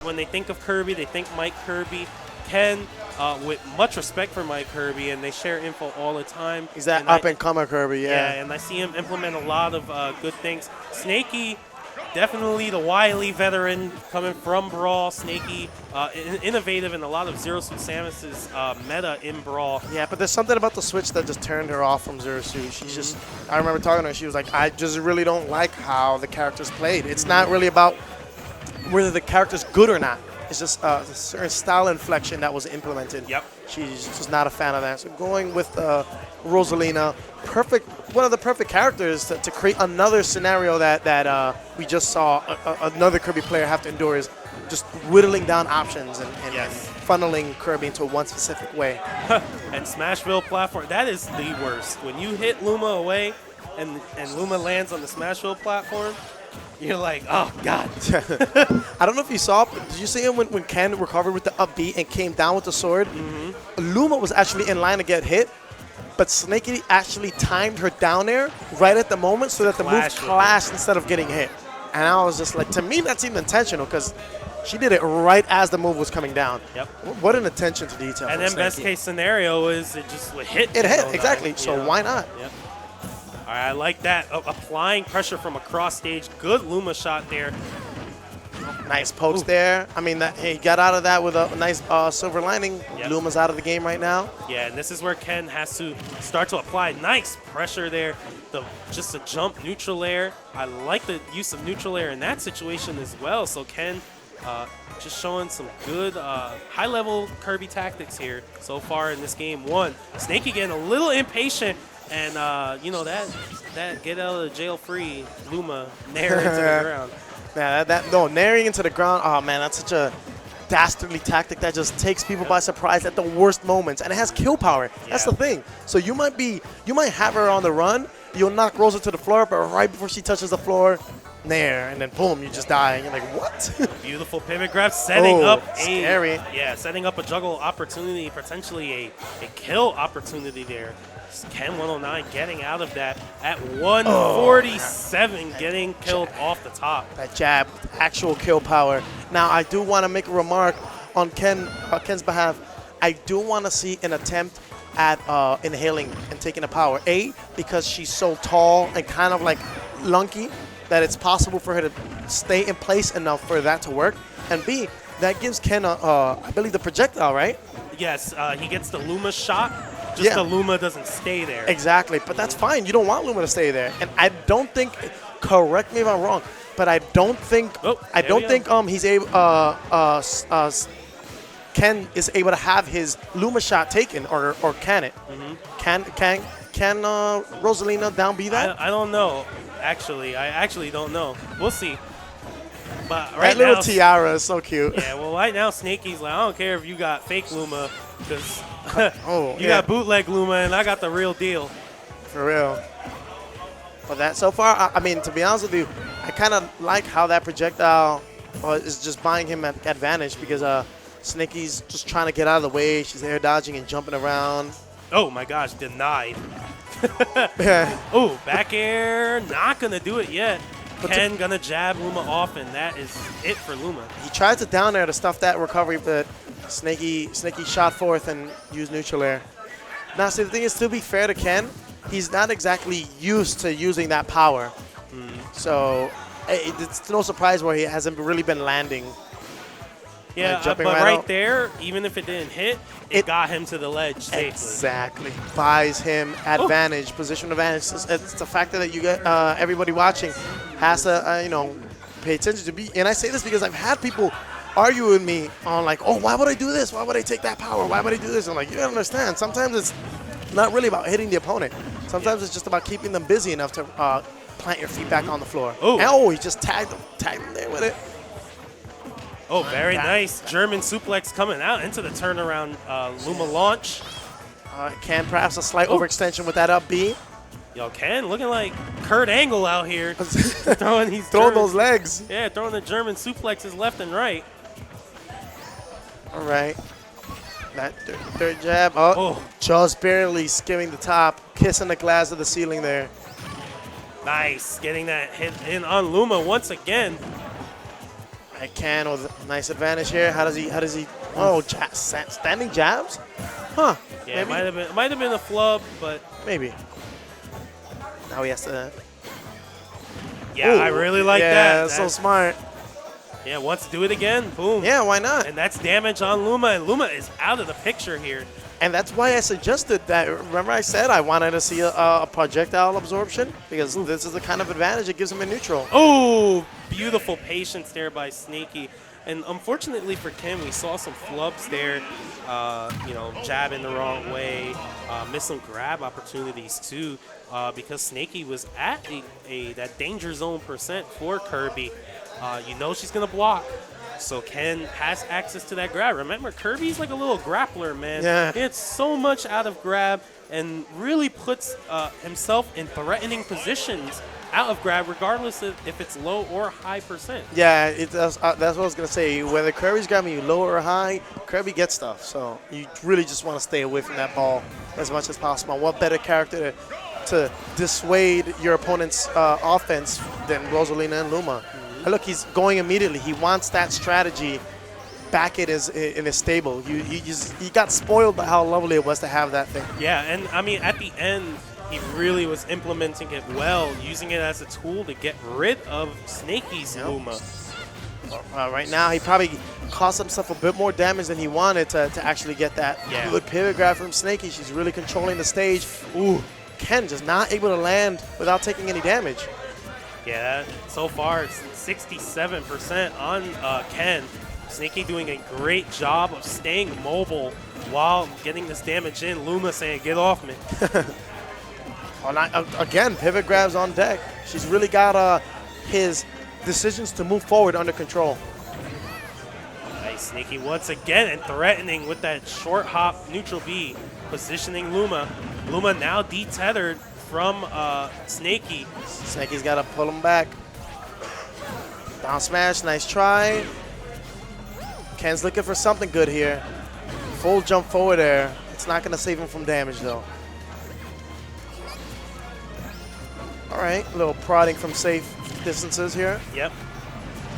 when they think of Kirby, they think Mike Kirby. Ken, with much respect for Mike Kirby, and they share info all the time. He's that up-and-comer Kirby, yeah. Yeah, and I see him implement a lot of good things. Snakeey, definitely the wily veteran coming from Brawl. Snakeey, innovative in a lot of Zero Suit Samus's meta in Brawl. Yeah, but there's something about the switch that just turned her off from Zero Suit. She's just, I remember talking to her, she was like, I just really don't like how the character's played. It's not really about whether the character's good or not. It's just a certain style inflection that was implemented. Yep. She's just not a fan of that. So going with Rosalina, one of the perfect characters to create another scenario that we just saw another Kirby player have to endure is just whittling down options and funneling Kirby into one specific way. And Smashville platform, that is the worst. When you hit Luma away and Luma lands on the Smashville platform, you're like, oh, God. I don't know if you saw, but did you see him when Ken recovered with the up B and came down with the sword? Luma was actually in line to get hit, but Snakeey actually timed her down there right at the moment so that the move clashed instead of getting hit. And I was just like, to me, that seemed intentional because she did it right as the move was coming down. Yep. What an attention to detail. And then best case scenario is it just would hit. It hit, exactly. So why not? Yep. All right, I like that. Applying pressure from across stage. Good Luma shot there. Nice pokes there. I mean, he got out of that with a nice silver lining. Yep. Luma's out of the game right now. Yeah, and this is where Ken has to start to apply nice pressure there. Just a jump neutral air. I like the use of neutral air in that situation as well. So Ken just showing some good high-level Kirby tactics here so far in this game one. Snakeey getting a little impatient. And, you know, that get out of the jail free Luma nair into the ground. Yeah, nairing into the ground, oh, man, that's such a dastardly tactic that just takes people by surprise at the worst moments. And it has kill power. That's the thing. So you might have her on the run, you'll knock Rosa to the floor, but right before she touches the floor, nair, and then boom, you just die. And you're like, what? Beautiful pivot grab, setting up setting up a juggle opportunity, potentially a kill opportunity there. Ken109 getting out of that at 147, getting killed off the top. That jab, actual kill power. Now, I do want to make a remark on Ken's behalf. I do want to see an attempt at inhaling and taking the power. A, because she's so tall and kind of like lunky that it's possible for her to stay in place enough for that to work. And B, that gives Ken, I believe, the projectile, right? Yes, he gets the Luma shot. Just the Luma doesn't stay there. Exactly, but that's fine. You don't want Luma to stay there. And I don't think, correct me if I'm wrong, but I don't think he's able. Ken is able to have his Luma shot taken, or can it? Can Rosalina down B that? I don't know. Actually, I actually don't know. We'll see. But that little tiara is so cute. Yeah, well, right now Snakeey's like, I don't care if you got fake Luma, because you got bootleg Luma and I got the real deal. For real. But that so far, I mean, to be honest with you, I kind of like how that projectile is just buying him an advantage because Snakeey's just trying to get out of the way. She's air dodging and jumping around. Oh my gosh, denied. Oh, back air, not gonna do it yet. Ken gonna jab Luma off, and that is it for Luma. He tried to down air to stuff that recovery, but Snakeey shot forth and used neutral air. Now, see, the thing is, to be fair to Ken, he's not exactly used to using that power. So it's no surprise where he hasn't really been landing. Yeah, but right there, even if it didn't hit, it got him to the ledge safely. Exactly. Buys him advantage, position advantage. It's the factor that you get everybody watching has to, pay attention to. And I say this because I've had people argue with me on like, oh, why would I do this? Why would I take that power? Why would I do this? I'm like, you don't understand. Sometimes it's not really about hitting the opponent. Sometimes it's just about keeping them busy enough to plant your feet back on the floor. Oh, he just tagged him there with it. Oh, very nice. German suplex coming out into the turnaround Luma launch. Ken perhaps a slight overextension with that up B. Yo, Ken looking like Kurt Angle out here. throwing those legs. Yeah, throwing the German suplexes left and right. All right. That third jab. Just barely skimming the top, kissing the glass of the ceiling there. Nice. Getting that hit in on Luma once again. I can with a nice advantage here. How does he? Oh, standing jabs? Huh? Yeah, maybe? it might have been a flub, but Maybe. Now he has to. yeah, Ooh, I really like yeah, that. that's so smart. Yeah, wants to do it again. Boom. Yeah, why not? And that's damage on Luma, and Luma is out of the picture here. And that's why I suggested that. Remember I said I wanted to see a projectile absorption? Because this is the kind of advantage it gives him in neutral. Oh, beautiful patience there by Snakeey. And unfortunately for Ken, we saw some flubs there, you know, jabbing the wrong way, missed some grab opportunities too, because Snakeey was at that danger zone percent for Kirby. You know she's going to block. So Ken has access to that grab. Remember, Kirby's like a little grappler, man. Yeah. He gets so much out of grab and really puts himself in threatening positions out of grab, regardless of if it's low or high percent. Yeah, that's what I was going to say. Whether Kirby's grabbing you low or high, Kirby gets stuff. So you really just want to stay away from that ball as much as possible. What better character to dissuade your opponent's offense than Rosalina and Luma? And look, he's going immediately. He wants that strategy back in his stable. You got spoiled by how lovely it was to have that thing. Yeah, and I mean, at the end, he really was implementing it well, using it as a tool to get rid of Snakeey's Luma. Right now, he probably cost himself a bit more damage than he wanted to actually get that good pivot grab from Snakeey. She's really controlling the stage. Ooh, Ken just not able to land without taking any damage. Yeah, so far it's 67% on Ken. Snakeey doing a great job of staying mobile while getting this damage in. Luma saying, get off me. Again, pivot grabs on deck. She's really got his decisions to move forward under control. Nice, Snakeey once again and threatening with that short hop neutral B, positioning Luma. Luma now detethered from Snakeey. Snakeey's got to pull him back. Down smash, nice try. Ken's looking for something good here. Full jump forward air. It's not going to save him from damage, though. All right, a little prodding from safe distances here. Yep.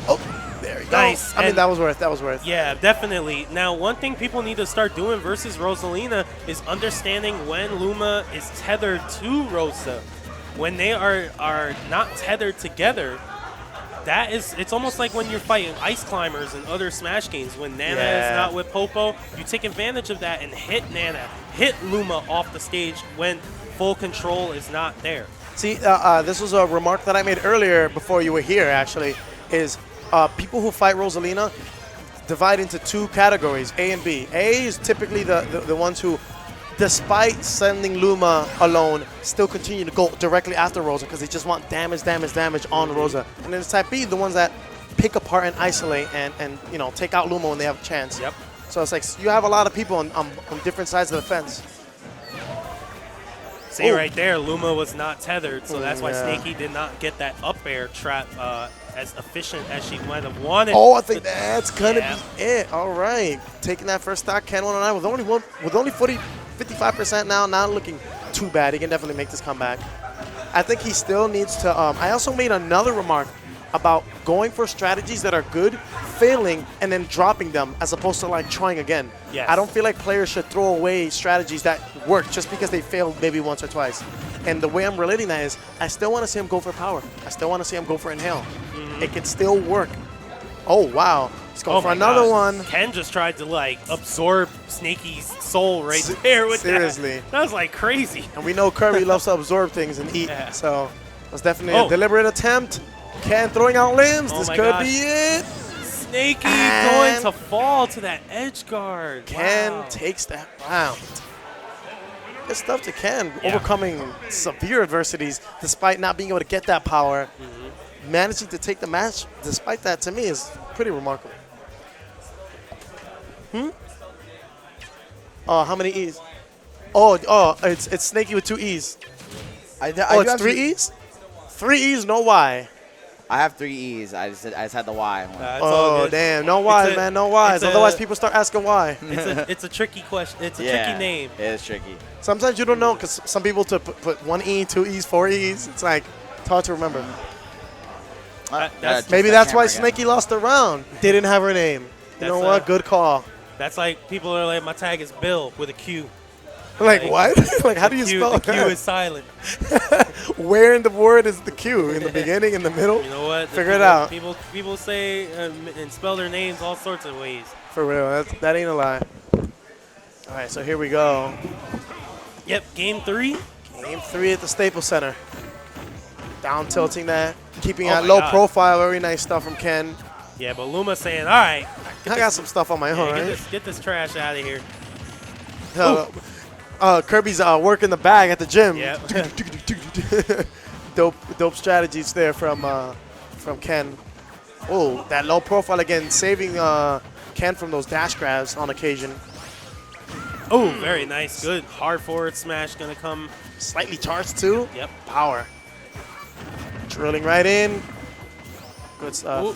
Oh, there you go. Nice. I mean, that was worth. Yeah, definitely. Now, one thing people need to start doing versus Rosalina is understanding when Luma is tethered to Rosa. When they are not tethered together, it's almost like when you're fighting ice climbers and other Smash games. When Nana is not with Popo, you take advantage of that and hit Luma off the stage when full control is not there. See, this was a remark that I made earlier before you were here, actually, is people who fight Rosalina divide into two categories, A and B. A is typically the ones who, despite sending Luma alone, still continue to go directly after Rosa because they just want damage on Rosa. And then it's type B, the ones that pick apart and isolate and you know, take out Luma when they have a chance. Yep. So it's like you have a lot of people on different sides of the fence. See right there, Luma was not tethered, so that's why Snakeey did not get that up air trap as efficient as she might have wanted. Oh, I think that's gonna be it. All right, taking that first stock, Ken103 with only 55% now, not looking too bad. He can definitely make this comeback. I think he still needs to. I also made another remark about going for strategies that are good, failing, and then dropping them as opposed to like trying again. Yes. I don't feel like players should throw away strategies that work just because they failed maybe once or twice. And the way I'm relating that is I still want to see him go for power. I still want to see him go for inhale. It can still work. Oh, wow. He's going for another one. Ken just tried to like absorb Snakeey's soul right there with seriously. that. That was like crazy. And we know Kirby loves to absorb things and eat. Yeah. So it was definitely a deliberate attempt. Ken throwing out limbs. This could be it. Snakeey going to fall to that edge guard. Ken takes that round. Good stuff to Ken, overcoming severe adversities despite not being able to get that power. Managing to take the match despite that, to me, is pretty remarkable. Oh, how many E's? Oh, it's Snakeey with 2 E's. It's 3 E's? 3 E's, no Y. I have 3 E's. I just had the Y. Oh, damn. No Y's, man. No Y's. Otherwise, people start asking why. It's a tricky question. It's a tricky name. It is tricky. Sometimes you don't know because some people put 1 E, 2 E's, 4 E's. It's like, it's hard to remember. Maybe that's why Snakeey lost the round. Didn't have her name. You know what? Good call. That's like people are like, my tag is Bill with a Q. Like what? Like how do you spell the Q is silent. Where in the word is the Q? In the beginning, in the middle? You know what? Figure it out. People say and spell their names all sorts of ways. For real, that ain't a lie. All right, so here we go. Yep, game 3. Game 3 at the Staples Center. Down tilting that, keeping Oh that my low God. profile. Very nice stuff from Ken. Yeah, but Luma saying, all right. I got some stuff on my own, right? Get this trash out of here. Kirby's working the bag at the gym. Yep. dope strategies there from Ken. Oh, that low profile again, saving Ken from those dash grabs on occasion. Oh, very nice. Good. Hard forward smash going to come. Slightly charged too. Yep. Power. Drilling right in. Good stuff. Ooh.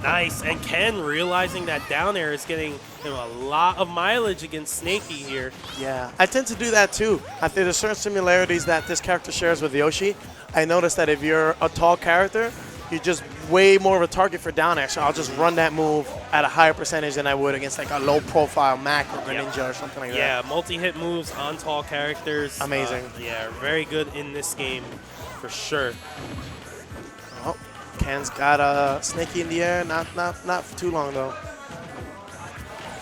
Nice. And Ken realizing that down air is getting him a lot of mileage against Snakeey here. Yeah, I tend to do that too. I think there's certain similarities that this character shares with Yoshi. I noticed that if you're a tall character, you're just way more of a target for down air. So I'll just run that move at a higher percentage than I would against like a low profile Mac or Greninja or something like that. Yeah, multi-hit moves on tall characters. Amazing. Yeah, very good in this game for sure. Oh, Ken's got Snakeey in the air. Not for too long though.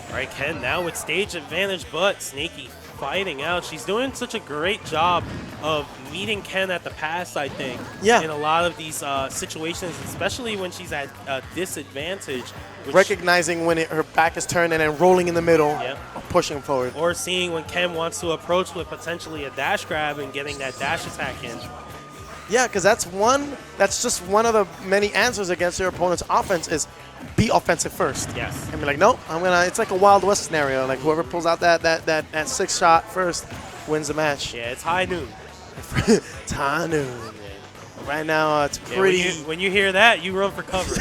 All right, Ken now with stage advantage, but Snakeey fighting out. She's doing such a great job of meeting Ken at the pass, I think. Yeah. In a lot of these situations, especially when she's at a disadvantage. Recognizing when her back is turned and then rolling in the middle, Yep. pushing forward. Or seeing when Ken wants to approach with potentially a dash grab and getting that dash attack in. Yeah, because that's just one of the many answers against your opponent's offense is be offensive first. Yes. And be like, nope, it's like a Wild West scenario. Like whoever pulls out that 6 shot first wins the match. Yeah, it's high noon. It's high noon. Right now, it's pretty. Yeah, when you hear that, you run for cover.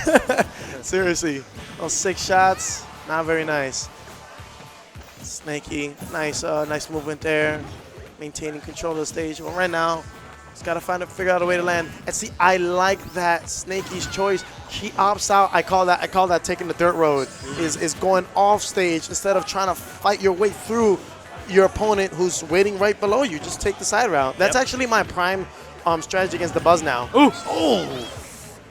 Seriously, those 6 shots, not very nice. Snakeey, nice movement there, maintaining control of the stage. But right now, just gotta figure out a way to land. And see, I like that Snakeey's choice. She opts out. I call that taking the dirt road. Is going off stage instead of trying to fight your way through your opponent who's waiting right below you. Just take the side route. That's actually my prime strategy against the Buzz now. Ooh. Oh.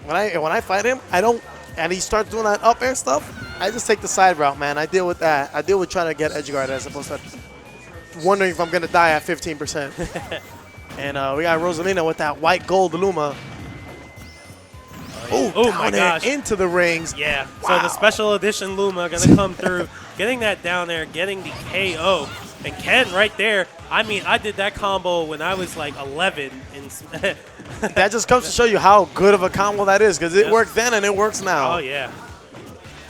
When I fight him, I don't. And he starts doing that up air stuff. I just take the side route, man. I deal with that. I deal with trying to get edge guard as opposed to wondering if I'm gonna die at 15%. And we got Rosalina with that white gold Luma. Oh my gosh. Into the rings. Yeah, wow. So the special edition Luma going to come through, getting that down there, getting the KO. And Ken right there, I mean, I did that combo when I was like 11. That just comes to show you how good of a combo that is because it worked then and it works now. Oh, yeah.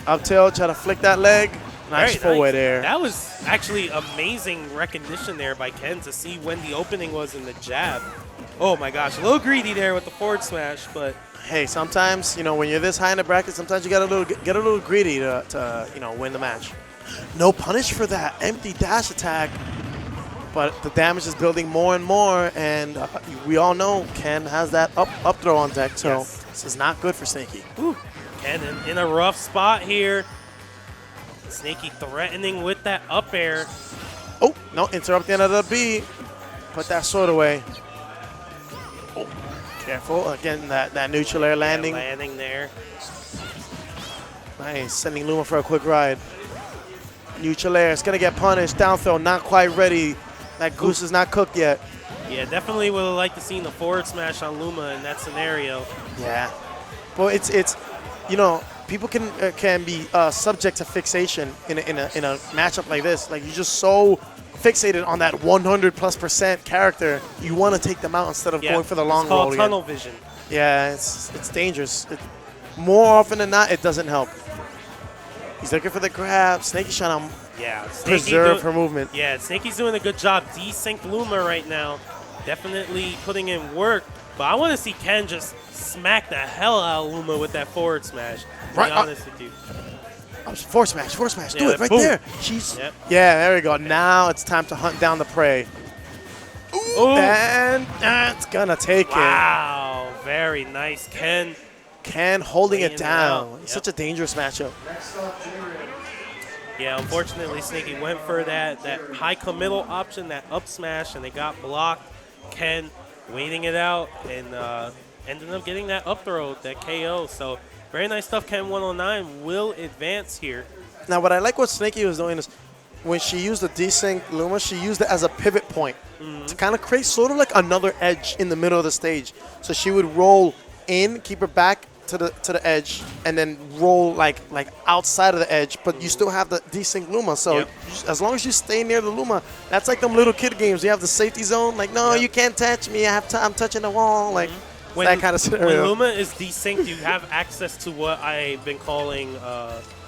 Up tilt, try to flick that leg. Nice forward air. That was actually amazing recognition there by Ken to see when the opening was in the jab. Oh my gosh, a little greedy there with the forward smash, but hey, sometimes when you're this high in the bracket, sometimes you get a little greedy to win the match. No punish for that empty dash attack, but the damage is building more and more, and we all know Ken has that up throw on deck, so this is not good for Snakeey. Ooh. Ken in a rough spot here. Snakeey threatening with that up air. Oh, no, interrupt the end of the B. Put that sword away. Oh, careful. Again, that neutral air landing. Yeah, landing there. Nice. Sending Luma for a quick ride. Neutral air. It's going to get punished. Down throw, not quite ready. That goose is not cooked yet. Yeah, definitely would have liked to see the forward smash on Luma in that scenario. Yeah. Well, it's people can be subject to fixation in a matchup like this. Like you're just so fixated on that 100+% character, you want to take them out instead of going for the long roll. It's called tunnel vision. Yeah, it's dangerous. More often than not, it doesn't help. He's looking for the grab. Snakeey's trying to preserve her movement. Yeah, Snakeey's doing a good job. Desynced Luma right now. Definitely putting in work. But I want to see Ken just smack the hell out of Luma with that forward smash. To be honest with you. Forward smash. Yeah, Do it right boom. there. Yeah, there we go. Now it's time to hunt down the prey. Ooh. And that's going to take it. Wow. very nice. Ken holding laying it it down. out. It's such a dangerous matchup. Yeah, unfortunately, Snakeey went for that high committal option, that up smash, and they got blocked. Ken waiting it out and ended up getting that up throw, that KO. So very nice stuff. Ken109 will advance here. Now, what I like what Snakeey was doing is when she used the desync Luma, she used it as a pivot point to kind of create sort of like another edge in the middle of the stage. So she would roll in, keep her back to the edge, and then roll like outside of the edge, but you still have the desync Luma. So as long as you stay near the Luma, that's like them little kid games. You have the safety zone, like no, you can't touch me. I'm touching the wall, like that kind of scenario. When Luma is desynced, you have access to what I've been calling.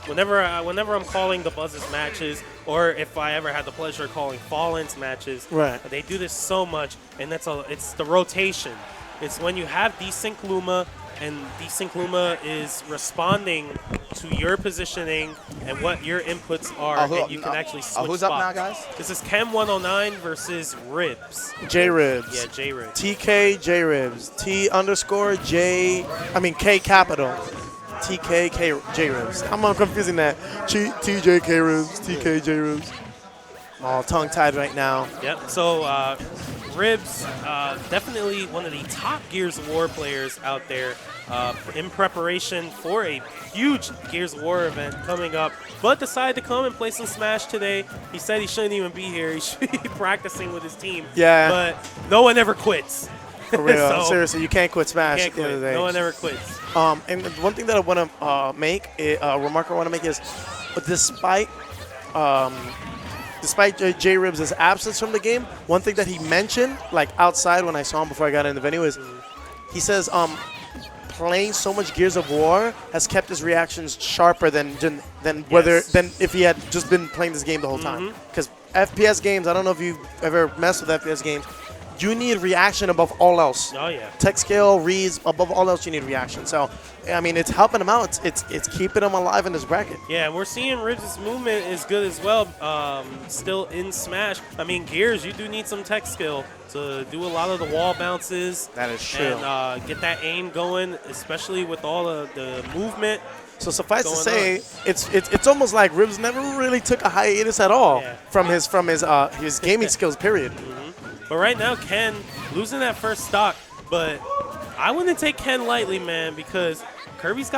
Whenever I'm calling the Buzzes matches, or if I ever had the pleasure of calling Fallens matches, they do this so much, and it's the rotation. It's when you have desync Luma, and desync Luma is responding to your positioning and what your inputs are, and you can actually switch who's spots. up now, guys? This is Ken109 versus Ribs. JRibs. Yeah, JRibs. TK JRibs. K capital. TK JRibs. I'm confusing that. TJ Ribs. TK JRibs. All tongue-tied right now. Yep. So Ribs, definitely one of the top Gears of War players out there in preparation for a huge Gears of War event coming up, but decided to come and play some Smash today. He said he shouldn't even be here. He should be practicing with his team. Yeah. But no one ever quits. For real. So, Seriously, you can't quit Smash can't at the end of the quit. day. No one ever quits. And one thing that I want to make, a remark I want to make is, despite JRibs' absence from the game, one thing that he mentioned, like outside when I saw him before I got in the venue, is he says playing so much Gears of War has kept his reactions sharper than if he had just been playing this game the whole time. Because FPS games, I don't know if you've ever messed with FPS games, you need reaction above all else. Oh, yeah. Tech skill, reads, above all else, you need reaction. So, I mean, it's helping him out. It's keeping him alive in this bracket. Yeah, and we're seeing Ribs' movement is good as well, still in Smash. I mean, Gears, you do need some tech skill to do a lot of the wall bounces. That is true. And get that aim going, especially with all of the movement. So suffice to say, it's almost like Ribs never really took a hiatus at all from his gaming skills, period. But right now, Ken losing that first stock, but I wouldn't take Ken lightly, man, because Kirby's got